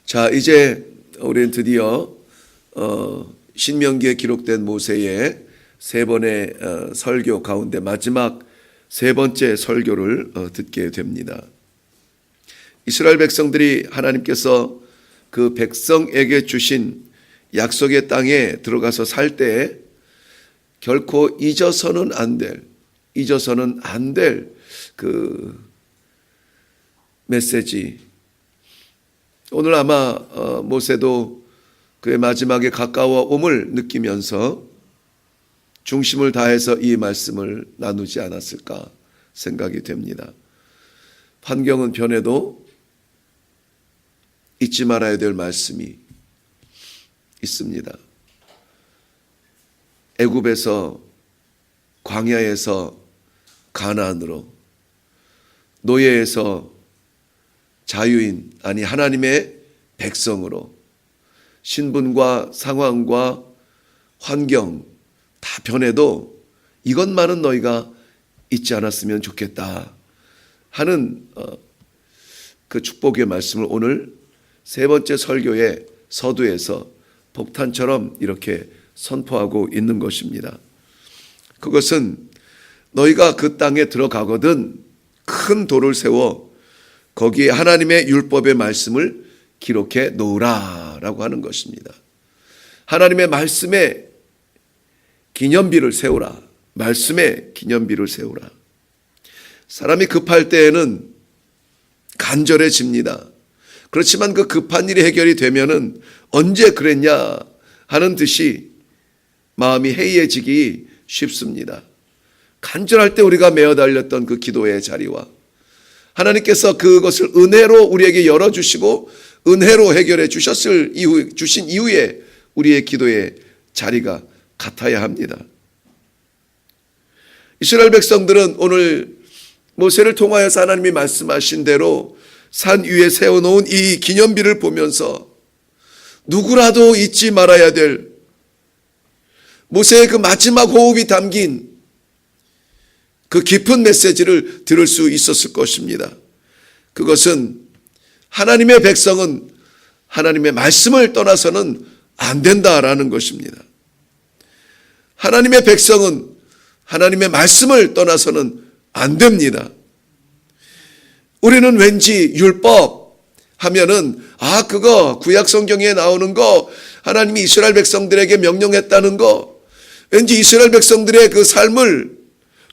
자, 이제 우리는 드디어 신명기에 기록된 모세의 세 번의 설교 가운데 마지막 세 번째 설교를 듣게 됩니다. 이스라엘 백성들이 하나님께서 그 백성에게 주신 약속의 땅에 들어가서 살 때 결코 잊어서는 안 될 그 메시지. 오늘 아마 모세도 그의 마지막에 가까워옴을 느끼면서 중심을 다해서 이 말씀을 나누지 않았을까 생각이 됩니다. 환경은 변해도 잊지 말아야 될 말씀이 있습니다. 애굽에서 광야에서 가나안으로, 노예에서 자유인 아니 하나님의 백성으로, 신분과 상황과 환경 다 변해도 이것만은 너희가 잊지 않았으면 좋겠다 하는 그 축복의 말씀을 오늘 세 번째 설교의 서두에서 폭탄처럼 이렇게 선포하고 있는 것입니다. 그것은 너희가 그 땅에 들어가거든 큰 돌을 세워 거기에 하나님의 율법의 말씀을 기록해 놓으라 라고 하는 것입니다. 하나님의 말씀에 기념비를 세우라. 말씀에 기념비를 세우라. 사람이 급할 때에는 간절해집니다. 그렇지만 그 급한 일이 해결이 되면은 언제 그랬냐 하는 듯이 마음이 해이해지기 쉽습니다. 간절할 때 우리가 메어 달렸던 그 기도의 자리와 하나님께서 그것을 은혜로 우리에게 열어주시고 은혜로 해결해 주신 이후에 우리의 기도의 자리가 같아야 합니다. 이스라엘 백성들은 오늘 모세를 통하여서 하나님이 말씀하신 대로 산 위에 세워놓은 이 기념비를 보면서 누구라도 잊지 말아야 될 모세의 그 마지막 호흡이 담긴 그 깊은 메시지를 들을 수 있었을 것입니다. 그것은 하나님의 백성은 하나님의 말씀을 떠나서는 안 된다라는 것입니다. 하나님의 백성은 하나님의 말씀을 떠나서는 안 됩니다. 우리는 왠지 율법 하면은 그거 구약 성경에 나오는 거 하나님이 이스라엘 백성들에게 명령했다는 거 왠지 이스라엘 백성들의 그 삶을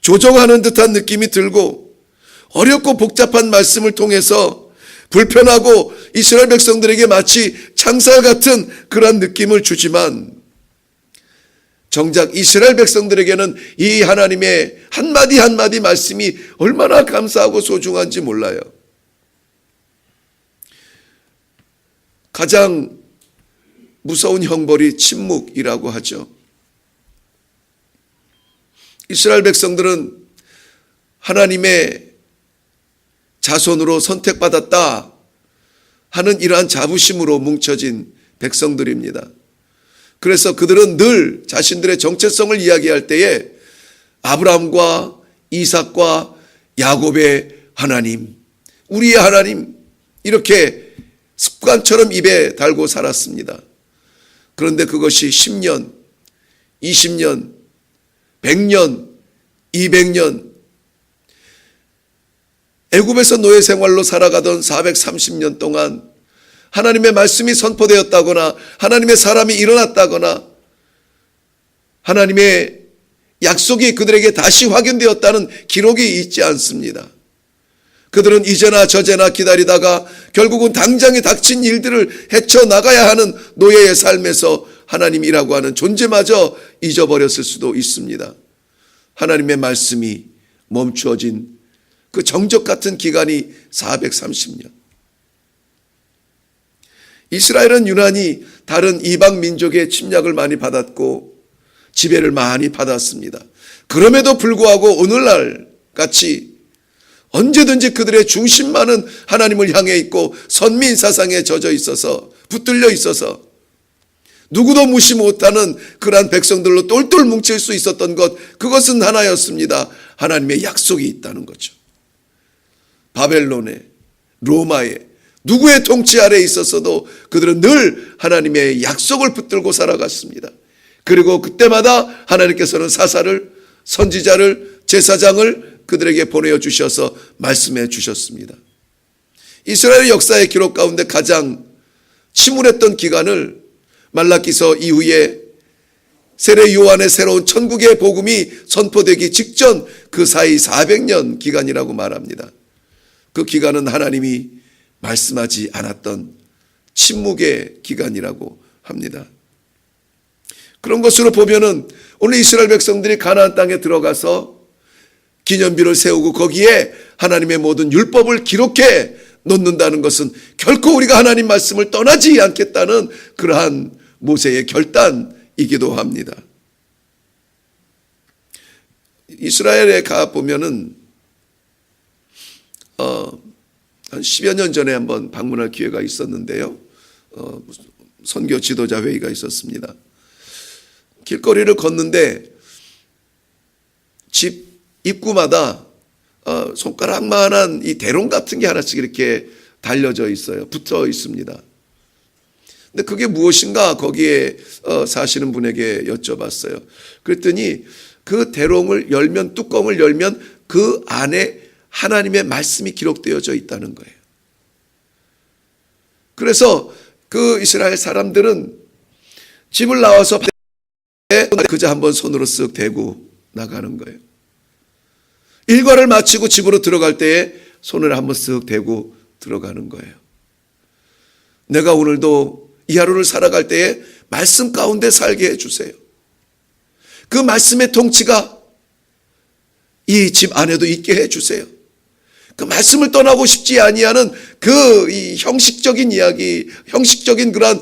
조종하는 듯한 느낌이 들고 어렵고 복잡한 말씀을 통해서 불편하고 이스라엘 백성들에게 마치 창살 같은 그런 느낌을 주지만 정작 이스라엘 백성들에게는 이 하나님의 한마디 한마디 말씀이 얼마나 감사하고 소중한지 몰라요. 가장 무서운 형벌이 침묵이라고 하죠. 이스라엘 백성들은 하나님의 자손으로 선택받았다 하는 이러한 자부심으로 뭉쳐진 백성들입니다. 그래서 그들은 늘 자신들의 정체성을 이야기할 때에 아브라함과 이삭과 야곱의 하나님, 우리의 하나님 이렇게 습관처럼 입에 달고 살았습니다. 그런데 그것이 10년, 20년, 100년, 200년 애굽에서 노예 생활로 살아가던 430년 동안 하나님의 말씀이 선포되었다거나 하나님의 사람이 일어났다거나 하나님의 약속이 그들에게 다시 확인되었다는 기록이 있지 않습니다. 그들은 이제나 저제나 기다리다가 결국은 당장에 닥친 일들을 헤쳐나가야 하는 노예의 삶에서 하나님이라고 하는 존재마저 잊어버렸을 수도 있습니다. 하나님의 말씀이 멈추어진 그 정적 같은 기간이 430년. 이스라엘은 유난히 다른 이방 민족의 침략을 많이 받았고 지배를 많이 받았습니다. 그럼에도 불구하고 오늘날 같이 언제든지 그들의 중심만은 하나님을 향해 있고 선민 사상에 젖어 있어서 붙들려 있어서 누구도 무시 못하는 그러한 백성들로 똘똘 뭉칠 수 있었던 것, 그것은 하나였습니다. 하나님의 약속이 있다는 거죠. 바벨론에, 로마에, 누구의 통치 아래에 있었어도 그들은 늘 하나님의 약속을 붙들고 살아갔습니다. 그리고 그때마다 하나님께서는 사사를, 선지자를, 제사장을 그들에게 보내어 주셔서 말씀해 주셨습니다. 이스라엘 역사의 기록 가운데 가장 침울했던 기간을 말라기서 이후에 세례 요한의 새로운 천국의 복음이 선포되기 직전 그 사이 400년 기간이라고 말합니다. 그 기간은 하나님이 말씀하지 않았던 침묵의 기간이라고 합니다. 그런 것으로 보면은 오늘 이스라엘 백성들이 가나안 땅에 들어가서 기념비를 세우고 거기에 하나님의 모든 율법을 기록해 놓는다는 것은 결코 우리가 하나님 말씀을 떠나지 않겠다는 그러한 모세의 결단이기도 합니다. 이스라엘에 가 보면은 한 10여 년 전에 한번 방문할 기회가 있었는데요. 선교 지도자 회의가 있었습니다. 길거리를 걷는데 집 입구마다 손가락만한 이 대롱 같은 게 하나씩 이렇게 달려져 있어요. 붙어 있습니다. 근데 그게 무엇인가 거기에 사시는 분에게 여쭤봤어요. 그랬더니 그 대롱을 열면, 뚜껑을 열면 그 안에 하나님의 말씀이 기록되어져 있다는 거예요. 그래서 그 이스라엘 사람들은 집을 나와서 그저 한번 손으로 쓱 대고 나가는 거예요. 일과를 마치고 집으로 들어갈 때에 손을 한번 쓱 대고 들어가는 거예요. 내가 오늘도 이 하루를 살아갈 때에 말씀 가운데 살게 해주세요. 그 말씀의 통치가 이 집 안에도 있게 해주세요. 그 말씀을 떠나고 싶지 아니하는 이 형식적인 이야기, 형식적인 그런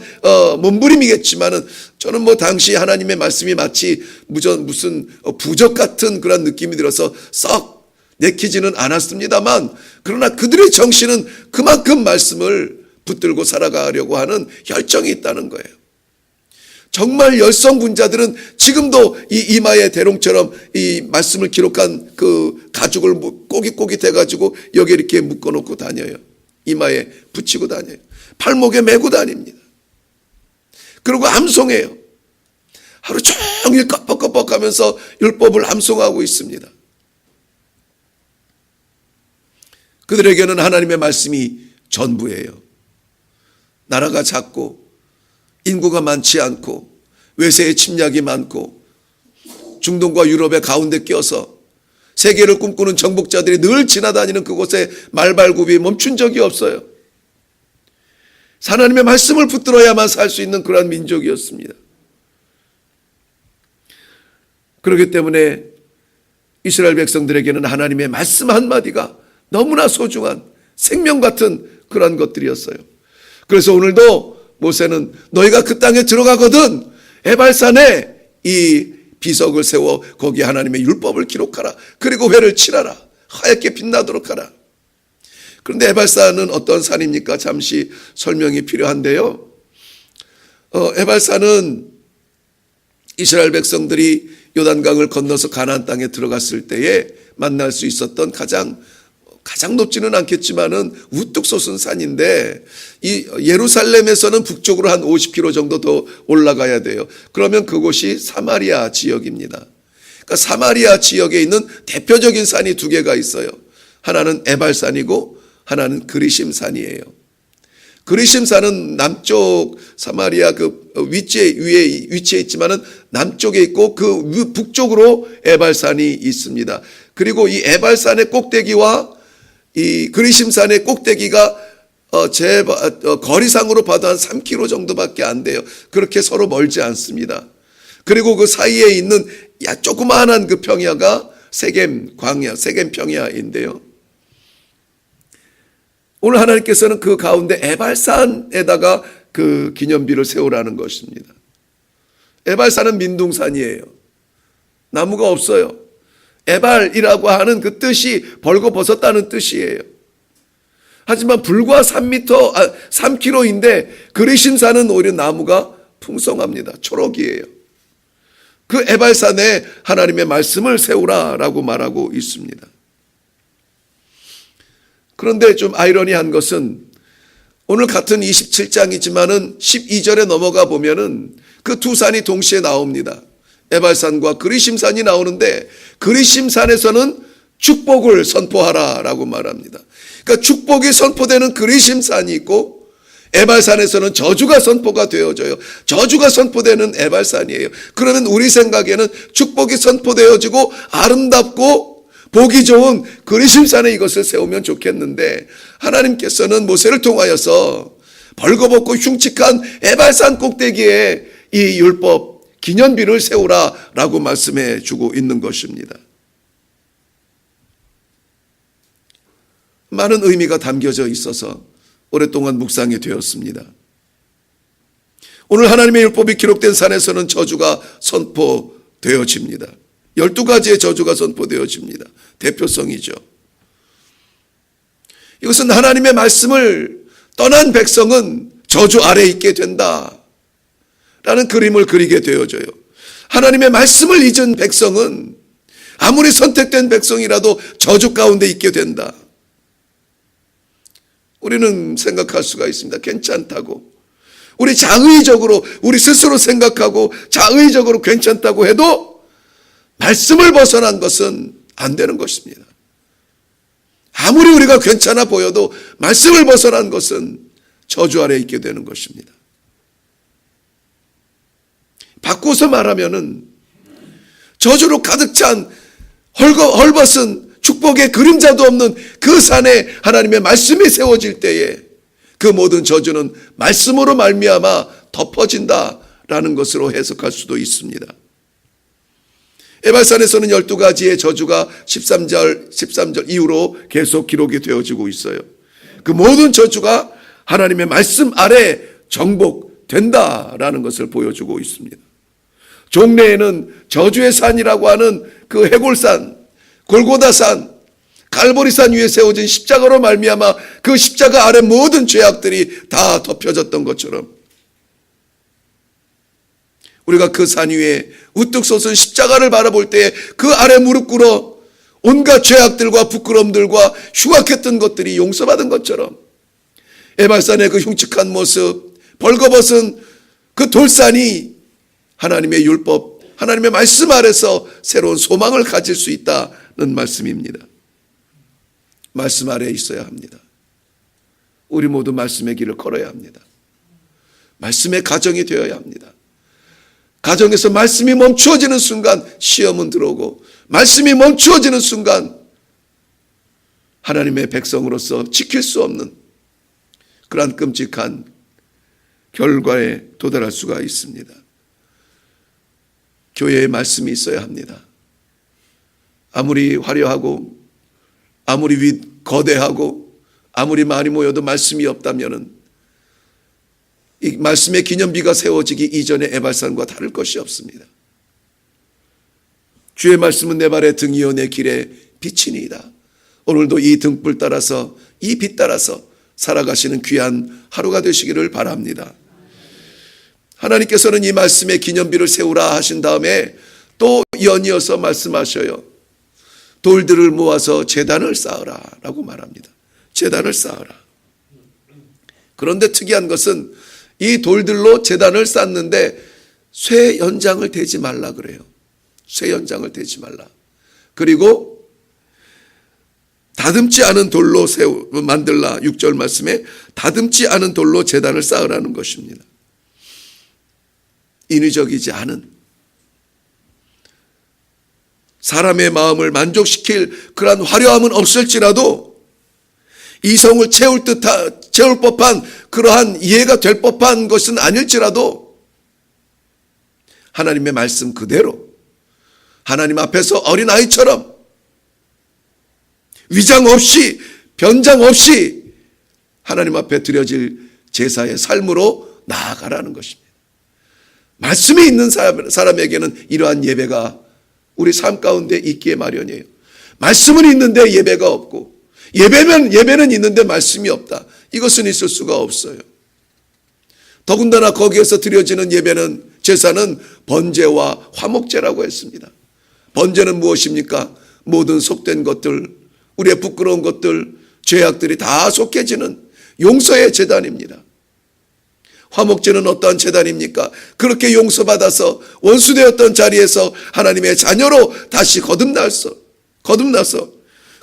몸부림이겠지만은 저는 당시 하나님의 말씀이 마치 무슨 부적 같은 그런 느낌이 들어서 썩 내키지는 않았습니다만, 그러나 그들의 정신은 그만큼 말씀을 붙들고 살아가려고 하는 혈정이 있다는 거예요. 정말 열성군자들은 지금도 이 이마의 대롱처럼 이 말씀을 기록한 그 가죽을 꼬깃꼬깃 해가지고 여기 이렇게 묶어놓고 다녀요. 이마에 붙이고 다녀요. 팔목에 메고 다닙니다. 그리고 암송해요. 하루 종일 껍벅껍벅 하면서 율법을 암송하고 있습니다. 그들에게는 하나님의 말씀이 전부예요. 나라가 작고 인구가 많지 않고 외세의 침략이 많고 중동과 유럽의 가운데 껴서 세계를 꿈꾸는 정복자들이 늘 지나다니는 그곳에 말발굽이 멈춘 적이 없어요. 하나님의 말씀을 붙들어야만 살 수 있는 그러한 민족이었습니다. 그렇기 때문에 이스라엘 백성들에게는 하나님의 말씀 한마디가 너무나 소중한 생명 같은 그러한 것들이었어요. 그래서 오늘도 모세는 너희가 그 땅에 들어가거든 에발산에 이 비석을 세워 거기에 하나님의 율법을 기록하라. 그리고 회를 칠하라. 하얗게 빛나도록 하라. 그런데 에발산은 어떤 산입니까? 잠시 설명이 필요한데요. 에발산은 이스라엘 백성들이 요단강을 건너서 가나안 땅에 들어갔을 때에 만날 수 있었던 가장 높지는 않겠지만은 우뚝 솟은 산인데, 이 예루살렘에서는 북쪽으로 한 50km 정도 더 올라가야 돼요. 그러면 그곳이 사마리아 지역입니다. 그러니까 사마리아 지역에 있는 대표적인 산이 두 개가 있어요. 하나는 에발산이고 하나는 그리심산이에요. 그리심산은 남쪽 사마리아 그 위에 위치해 있지만은 남쪽에 있고 그 북쪽으로 에발산이 있습니다. 그리고 이 에발산의 꼭대기와 이 그리심산의 꼭대기가 거리상으로 봐도 한 3km 정도밖에 안 돼요. 그렇게 서로 멀지 않습니다. 그리고 그 사이에 있는 조그마한 그 평야가 세겜 광야, 세겜 평야인데요. 오늘 하나님께서는 그 가운데 에발산에다가 그 기념비를 세우라는 것입니다. 에발산은 민둥산이에요. 나무가 없어요. 에발이라고 하는 그 뜻이 벌거벗었다는 뜻이에요. 하지만 불과 3km인데 그리심산은 오히려 나무가 풍성합니다. 초록이에요. 그 에발산에 하나님의 말씀을 세우라라고 말하고 있습니다. 그런데 좀 아이러니한 것은 오늘 같은 27장이지만은 12절에 넘어가 보면은 그 두 산이 동시에 나옵니다. 에발산과 그리심산이 나오는데 그리심산에서는 축복을 선포하라라고 말합니다. 그러니까 축복이 선포되는 그리심산이 있고 에발산에서는 저주가 선포가 되어져요. 저주가 선포되는 에발산이에요. 그러면 우리 생각에는 축복이 선포되어지고 아름답고 보기 좋은 그리심산에 이것을 세우면 좋겠는데 하나님께서는 모세를 통하여서 벌거벗고 흉측한 에발산 꼭대기에 이 율법 기념비를 세우라라고 말씀해 주고 있는 것입니다. 많은 의미가 담겨져 있어서 오랫동안 묵상이 되었습니다. 오늘 하나님의 율법이 기록된 산에서는 저주가 선포되어집니다. 12가지의 저주가 선포되어집니다. 대표성이죠. 이것은 하나님의 말씀을 떠난 백성은 저주 아래 있게 된다 라는 그림을 그리게 되어져요. 하나님의 말씀을 잊은 백성은 아무리 선택된 백성이라도 저주 가운데 있게 된다. 우리는 생각할 수가 있습니다. 괜찮다고. 우리 자의적으로 우리 스스로 생각하고 자의적으로 괜찮다고 해도 말씀을 벗어난 것은 안 되는 것입니다. 아무리 우리가 괜찮아 보여도 말씀을 벗어난 것은 저주 아래 있게 되는 것입니다. 바꿔서 말하면은 저주로 가득 찬 헐벗은 축복의 그림자도 없는 그 산에 하나님의 말씀이 세워질 때에 그 모든 저주는 말씀으로 말미암아 덮어진다라는 것으로 해석할 수도 있습니다. 에발산에서는 12가지의 저주가 13절 이후로 계속 기록이 되어지고 있어요. 그 모든 저주가 하나님의 말씀 아래 정복된다라는 것을 보여주고 있습니다. 종래에는 저주의 산이라고 하는 그 해골산, 골고다산, 갈보리산 위에 세워진 십자가로 말미암아 그 십자가 아래 모든 죄악들이 다 덮여졌던 것처럼 우리가 그 산 위에 우뚝 솟은 십자가를 바라볼 때 그 아래 무릎 꿇어 온갖 죄악들과 부끄러움들과 흉악했던 것들이 용서받은 것처럼 에발산의 그 흉측한 모습, 벌거벗은 그 돌산이 하나님의 율법, 하나님의 말씀 아래서 새로운 소망을 가질 수 있다는 말씀입니다. 말씀 아래에 있어야 합니다. 우리 모두 말씀의 길을 걸어야 합니다. 말씀의 가정이 되어야 합니다. 가정에서 말씀이 멈추어지는 순간 시험은 들어오고 말씀이 멈추어지는 순간 하나님의 백성으로서 지킬 수 없는 그러한 끔찍한 결과에 도달할 수가 있습니다. 교회에 말씀이 있어야 합니다. 아무리 화려하고 아무리 거대하고 아무리 많이 모여도 말씀이 없다면은 이 말씀의 기념비가 세워지기 이전의 에발산과 다를 것이 없습니다. 주의 말씀은 내 발의 등이요 내 길의 빛이니이다. 오늘도 이 등불 따라서 이 빛 따라서 살아가시는 귀한 하루가 되시기를 바랍니다. 하나님께서는 이 말씀의 기념비를 세우라 하신 다음에 또 연이어서 말씀하셔요. 돌들을 모아서 제단을 쌓으라 라고 말합니다. 제단을 쌓으라. 그런데 특이한 것은 이 돌들로 제단을 쌓는데 쇠 연장을 대지 말라 그래요. 쇠 연장을 대지 말라. 그리고 다듬지 않은 돌로 만들라. 6절 말씀에 다듬지 않은 돌로 제단을 쌓으라는 것입니다. 인위적이지 않은 사람의 마음을 만족시킬 그러한 화려함은 없을지라도 이성을 채울 법한 그러한 이해가 될 법한 것은 아닐지라도 하나님의 말씀 그대로 하나님 앞에서 어린아이처럼 위장 없이 변장 없이 하나님 앞에 드려질 제사의 삶으로 나아가라는 것입니다. 말씀이 있는 사람에게는 이러한 예배가 우리 삶 가운데 있기에 마련이에요. 말씀은 있는데 예배가 없고 예배는 있는데 말씀이 없다. 이것은 있을 수가 없어요. 더군다나 거기에서 드려지는 예배는 제사는 번제와 화목제라고 했습니다. 번제는 무엇입니까? 모든 속된 것들, 우리의 부끄러운 것들, 죄악들이 다 속해지는 용서의 제단입니다. 화목제는 어떠한 제단입니까? 그렇게 용서받아서 원수되었던 자리에서 하나님의 자녀로 다시 거듭나서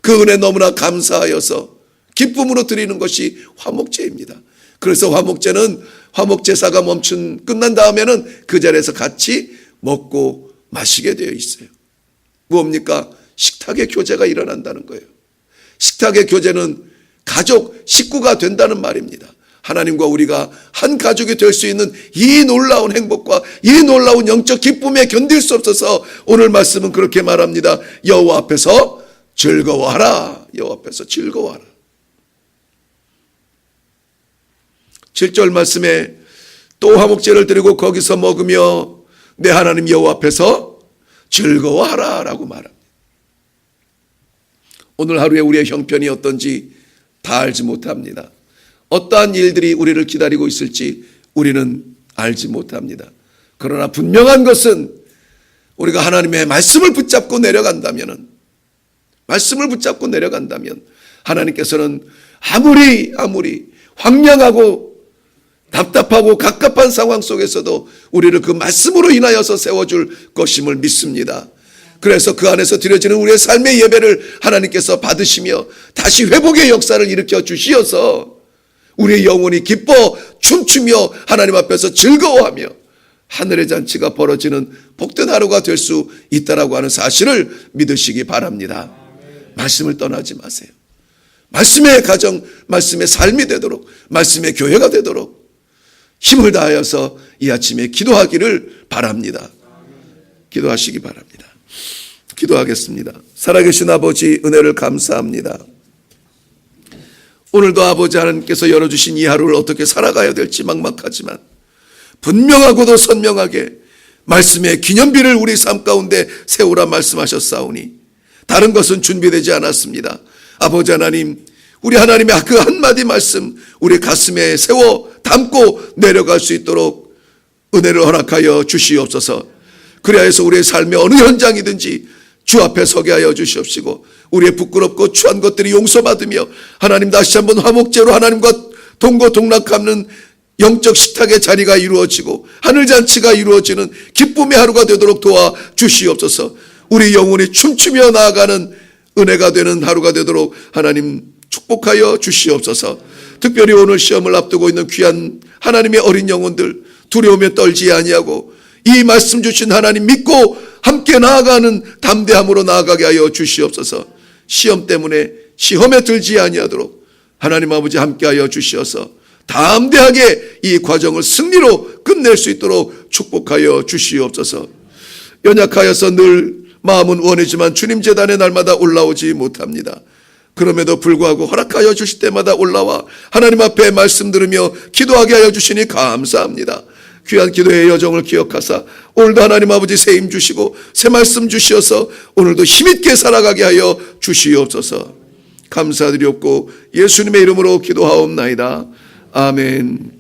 그 은혜 너무나 감사하여서 기쁨으로 드리는 것이 화목제입니다. 그래서 화목제는 화목제사가 끝난 다음에는 그 자리에서 같이 먹고 마시게 되어 있어요. 뭡니까? 식탁의 교제가 일어난다는 거예요. 식탁의 교제는 가족, 식구가 된다는 말입니다. 하나님과 우리가 한 가족이 될 수 있는 이 놀라운 행복과 이 놀라운 영적 기쁨에 견딜 수 없어서 오늘 말씀은 그렇게 말합니다. 여호와 앞에서 즐거워하라. 여호와 앞에서 즐거워하라. 7절 말씀에 또 화목제를 드리고 거기서 먹으며 내 하나님 여호와 앞에서 즐거워하라 라고 말합니다. 오늘 하루에 우리의 형편이 어떤지 다 알지 못합니다. 어떠한 일들이 우리를 기다리고 있을지 우리는 알지 못합니다. 그러나 분명한 것은 우리가 하나님의 말씀을 붙잡고 내려간다면 하나님께서는 아무리 황량하고 답답하고 갑갑한 상황 속에서도 우리를 그 말씀으로 인하여서 세워줄 것임을 믿습니다. 그래서 그 안에서 드려지는 우리의 삶의 예배를 하나님께서 받으시며 다시 회복의 역사를 일으켜 주시어서 우리의 영혼이 기뻐 춤추며 하나님 앞에서 즐거워하며 하늘의 잔치가 벌어지는 복된 하루가 될 수 있다라고 하는 사실을 믿으시기 바랍니다. 말씀을 떠나지 마세요. 말씀의 가정, 말씀의 삶이 되도록, 말씀의 교회가 되도록 힘을 다하여서 이 아침에 기도하기를 바랍니다. 기도하시기 바랍니다. 기도하겠습니다. 살아계신 아버지, 은혜를 감사합니다. 오늘도 아버지 하나님께서 열어주신 이 하루를 어떻게 살아가야 될지 막막하지만 분명하고도 선명하게 말씀의 기념비를 우리 삶 가운데 세우라 말씀하셨사오니 다른 것은 준비되지 않았습니다. 아버지 하나님, 우리 하나님의 그 한마디 말씀 우리 가슴에 세워 담고 내려갈 수 있도록 은혜를 허락하여 주시옵소서. 그리하여서 우리의 삶의 어느 현장이든지 주 앞에 서게 하여 주시옵시고 우리의 부끄럽고 추한 것들이 용서받으며 하나님 다시 한번 화목제로 하나님과 동고동락하는 영적 식탁의 자리가 이루어지고 하늘잔치가 이루어지는 기쁨의 하루가 되도록 도와주시옵소서. 우리 영혼이 춤추며 나아가는 은혜가 되는 하루가 되도록 하나님 축복하여 주시옵소서. 특별히 오늘 시험을 앞두고 있는 귀한 하나님의 어린 영혼들 두려움에 떨지 아니하고 이 말씀 주신 하나님 믿고 함께 나아가는 담대함으로 나아가게 하여 주시옵소서. 시험 때문에 시험에 들지 아니하도록 하나님 아버지 함께하여 주시어서 담대하게 이 과정을 승리로 끝낼 수 있도록 축복하여 주시옵소서. 연약하여서 늘 마음은 원하지만 주님 제단에 날마다 올라오지 못합니다. 그럼에도 불구하고 허락하여 주실 때마다 올라와 하나님 앞에 말씀 들으며 기도하게 하여 주시니 감사합니다. 귀한 기도의 여정을 기억하사 오늘도 하나님 아버지 새 힘 주시고 새 말씀 주시어서 오늘도 힘있게 살아가게 하여 주시옵소서. 감사드리옵고 예수님의 이름으로 기도하옵나이다. 아멘.